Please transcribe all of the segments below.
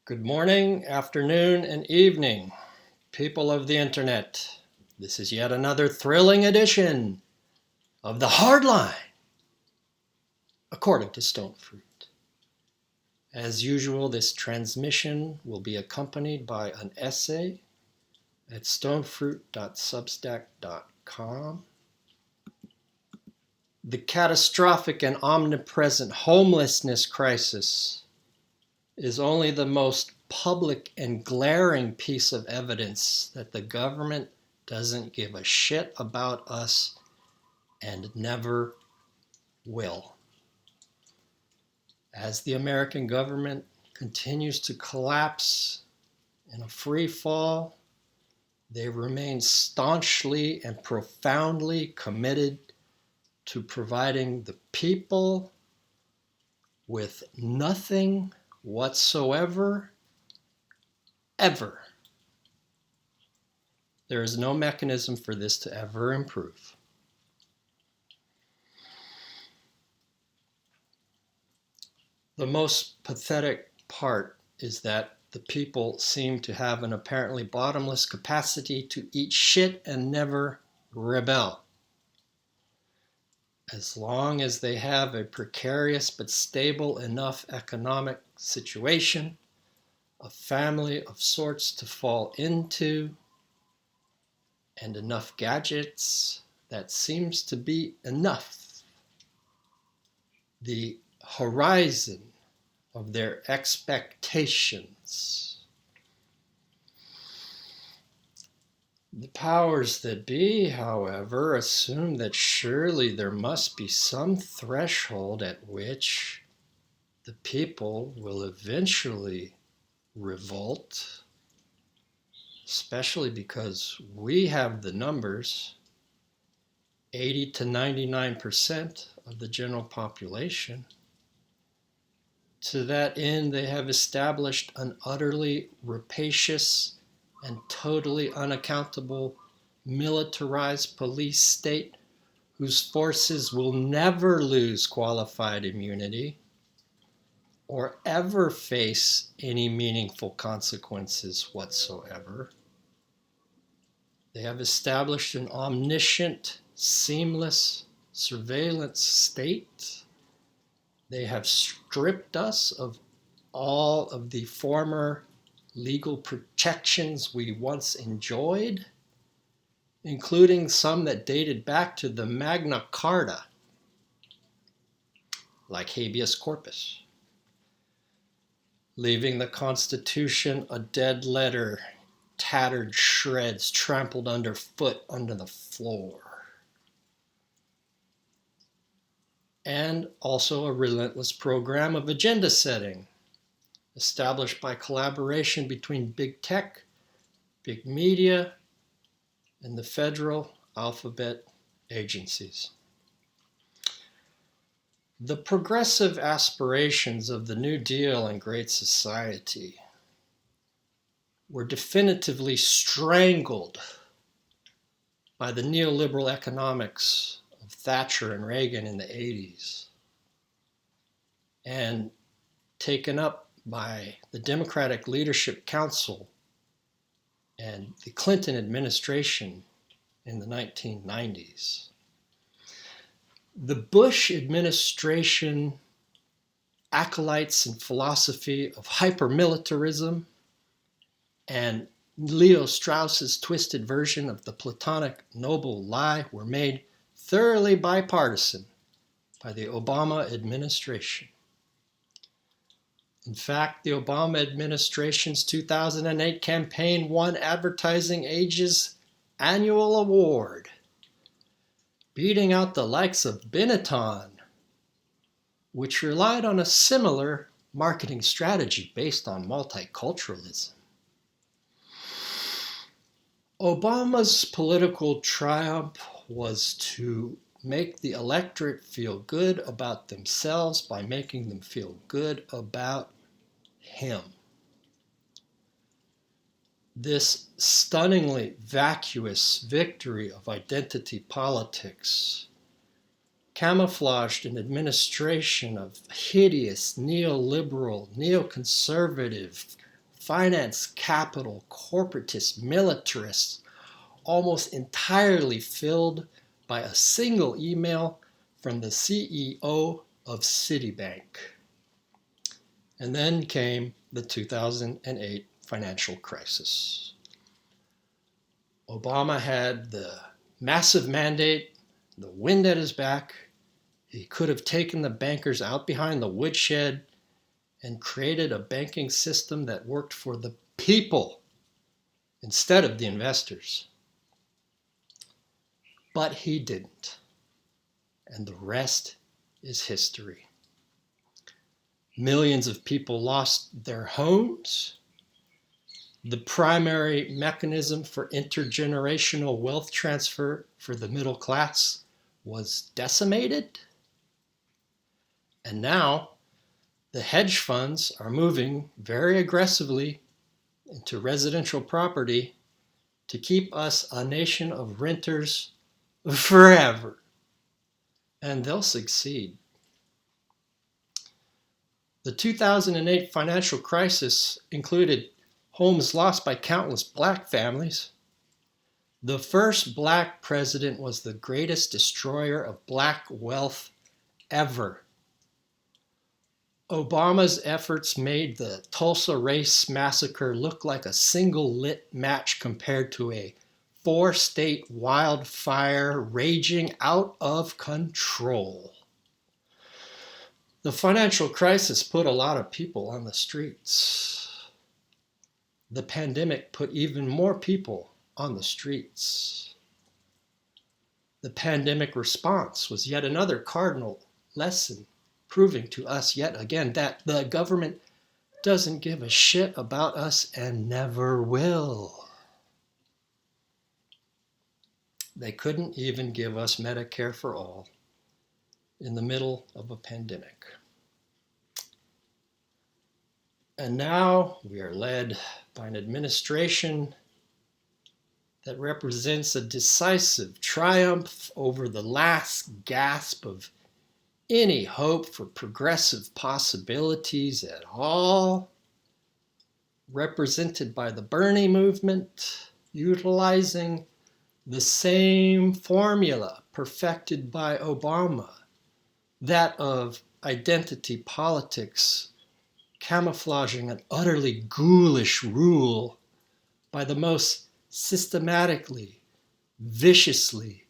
Good morning, afternoon, and evening, people of the internet. This is yet another thrilling edition of the Hardline According to Stonefruit. As usual, this transmission will be accompanied by an essay at stonefruit.substack.com. The catastrophic and omnipresent homelessness crisis is only the most public and glaring piece of evidence that the government doesn't give a shit about us and never will. As the American government continues to collapse in a free fall, they remain staunchly and profoundly committed to providing the people with nothing whatsoever, ever. There is no mechanism for this to ever improve. The most pathetic part is that the people seem to have an apparently bottomless capacity to eat shit and never rebel. As long as they have a precarious but stable enough economic situation, a family of sorts to fall into, and enough gadgets, that seems to be enough. The horizon of their expectations. The powers that be, however, assume that surely there must be some threshold at which the people will eventually revolt, especially because we have the numbers. 80 to 99% of the general population. To that end, they have established an utterly rapacious and totally unaccountable militarized police state whose forces will never lose qualified immunity or ever face any meaningful consequences whatsoever. They have established an omniscient, seamless surveillance state. They have stripped us of all of the former legal protections we once enjoyed, including some that dated back to the Magna Carta, like habeas corpus, leaving the Constitution a dead letter, tattered shreds trampled underfoot under the floor. And also a relentless program of agenda setting, established by collaboration between big tech, big media, and the federal alphabet agencies. The progressive aspirations of the New Deal and Great Society were definitively strangled by the neoliberal economics of Thatcher and Reagan in the 80s and taken up by the Democratic Leadership Council and the Clinton administration in the 1990s. The Bush administration acolytes and philosophy of hypermilitarism and Leo Strauss's twisted version of the Platonic noble lie were made thoroughly bipartisan by the Obama administration. In fact, the Obama administration's 2008 campaign won Advertising Age's annual award, beating out the likes of Benetton, which relied on a similar marketing strategy based on multiculturalism. Obama's political triumph was to make the electorate feel good about themselves by making them feel good about him. This stunningly vacuous victory of identity politics camouflaged an administration of hideous neoliberal, neoconservative, finance, capital, corporatists, militarists, almost entirely filled by a single email from the CEO of Citibank. And then came the 2008 financial crisis. Obama had the massive mandate, the wind at his back. He could have taken the bankers out behind the woodshed and created a banking system that worked for the people instead of the investors. But he didn't. And the rest is history. Millions of people lost their homes. The primary mechanism for intergenerational wealth transfer for the middle class was decimated. And now the hedge funds are moving very aggressively into residential property to keep us a nation of renters forever. And they'll succeed. The 2008 financial crisis included homes lost by countless black families. The first black president was the greatest destroyer of black wealth ever. Obama's efforts made the Tulsa race massacre look like a single lit match compared to a 4-state wildfire raging out of control. The financial crisis put a lot of people on the streets. The pandemic put even more people on the streets. The pandemic response was yet another cardinal lesson, proving to us yet again that the government doesn't give a shit about us and never will. They couldn't even give us Medicare for all in the middle of a pandemic. And now we are led by an administration that represents a decisive triumph over the last gasp of any hope for progressive possibilities at all, represented by the Bernie movement, utilizing the same formula perfected by Obama, that of identity politics, camouflaging an utterly ghoulish rule by the most systematically, viciously,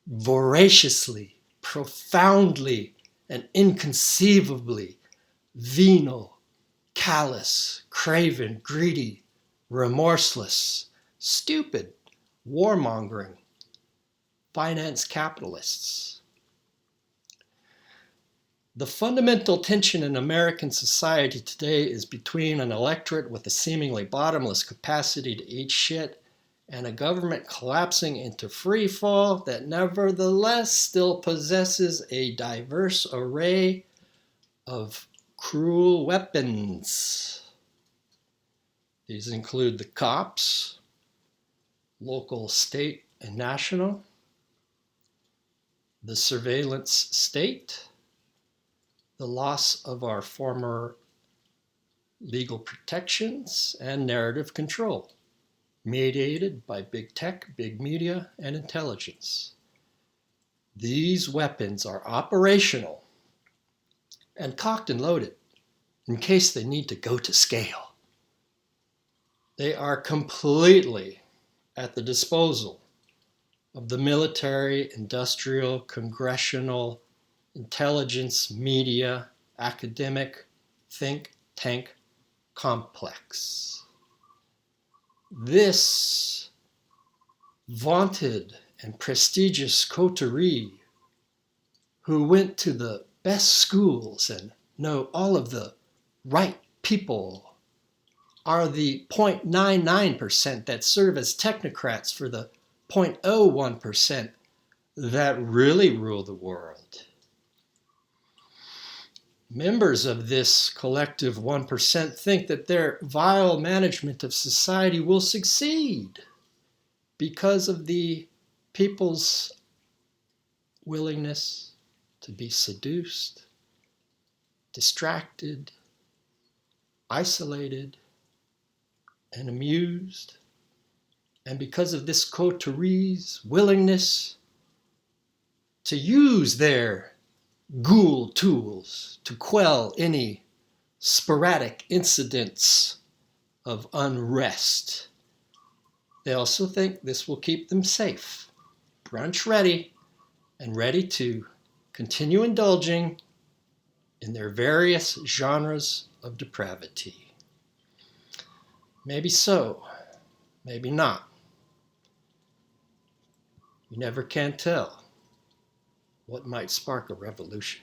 voraciously, profoundly, and inconceivably venal, callous, craven, greedy, remorseless, stupid, warmongering, finance capitalists. The fundamental tension in American society today is between an electorate with a seemingly bottomless capacity to eat shit and a government collapsing into free fall that nevertheless still possesses a diverse array of cruel weapons. These include the cops, local, state, and national, the surveillance state, the loss of our former legal protections, and narrative control, mediated by big tech, big media, and intelligence. These weapons are operational and cocked and loaded in case they need to go to scale. They are completely at the disposal of the military, industrial, congressional, intelligence, media, academic, think tank complex. This vaunted and prestigious coterie, who went to the best schools and know all of the right people, are the 0.99% that serve as technocrats for the 0.01% that really rule the world. Members of this collective 1% think that their vile management of society will succeed because of the people's willingness to be seduced, distracted, isolated, and amused, and because of this coterie's willingness to use their ghoul tools to quell any sporadic incidents of unrest, they also think this will keep them safe, brunch ready, and ready to continue indulging in their various genres of depravity. Maybe so, maybe not. You never can tell what might spark a revolution.